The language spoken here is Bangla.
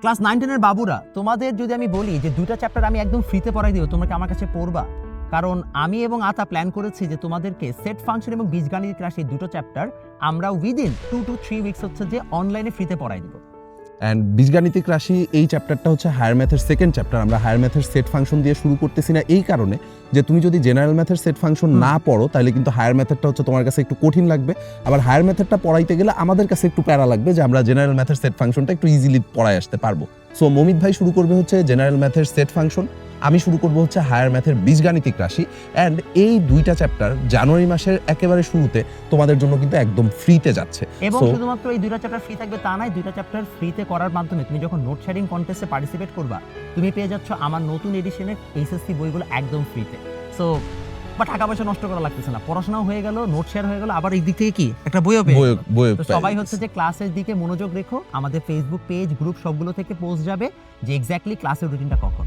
ক্লাস 9-10 এর বাবুরা, তোমাদের যদি আমি বলি যে দুইটা চ্যাপ্টার আমি একদম ফ্রিতে পড়াই দিব, তোমরা কি আমার কাছে পড়বা? কারণ আমি এবং আতা প্ল্যান করেছি যে তোমাদেরকে সেট ফাংশন এবং বীজগাণিতিক রাশি দুটো চ্যাপ্টার আমরা উইদিন 2 to 3 উইকস হচ্ছে যে অনলাইনে ফ্রিতে পড়াই দিব। অ্যান্ড বীজগাণিতিক রাশি এই চ্যাপ্টারটা হচ্ছে হায়ার ম্যাথের সেকেন্ড চ্যাপ্টার। আমরা হায়ার ম্যাথের সেট ফাংশন দিয়ে শুরু করতেছি না এই কারণে যে তুমি যদি জেনারেল ম্যাথের সেট ফাংশন না পড়ো তাহলে কিন্তু হায়ার ম্যাথেরটা হচ্ছে তোমার কাছে একটু কঠিন লাগবে। আবার হায়ার ম্যাথেরটা পড়াইতে গেলে আমাদের কাছে একটু প্যারা লাগবে যে আমরা জেনারেল ম্যাথের সেট ফাংশনটা একটু ইজিলি পড়ায় আসতে পারবো। সো মমিত ভাই শুরু করবে হচ্ছে জেনারেল ম্যাথের সেট ফাংশন, আমি শুরু করবো হচ্ছে হায়ার ম্যাথের বীজগাণিতিক রাশি। অ্যান্ড এই দুইটা চ্যাপ্টার জানুয়ারি মাসের একেবারে শুরুতে তোমাদের জন্য কিন্তু একদম ফ্রিতে যাচ্ছে। এবং So, শুধুমাত্র এই দুইটা চ্যাপ্টার ফ্রি থাকবে তা নয়, দুইটা চ্যাপ্টার ফ্রিতে করার মাধ্যমে তুমি যখন নোট শেয়ারিং কন্টেস্টে পার্টিসিপেট করবা, তুমি পেয়ে যাচ্ছ আমার নতুন এডিশনের এইচএসসি বইগুলো একদম ফ্রিতে। সো বা টাকা পয়সা নষ্ট করা লাগতেছে না, পড়াশোনাও হয়ে গেল, নোট শেয়ার হয়ে গেল, আবার এই দিক থেকে কি একটা বইও পেয়ে গেলো। বইও তো সবাই হচ্ছে যে ক্লাসের দিকে মনোযোগ রেখো, আমাদের ফেসবুক পেজ গ্রুপ সবগুলো থেকে পোস্ট যাবে যে এক্স্যাক্টলি ক্লাসের রুটিনটা কখন।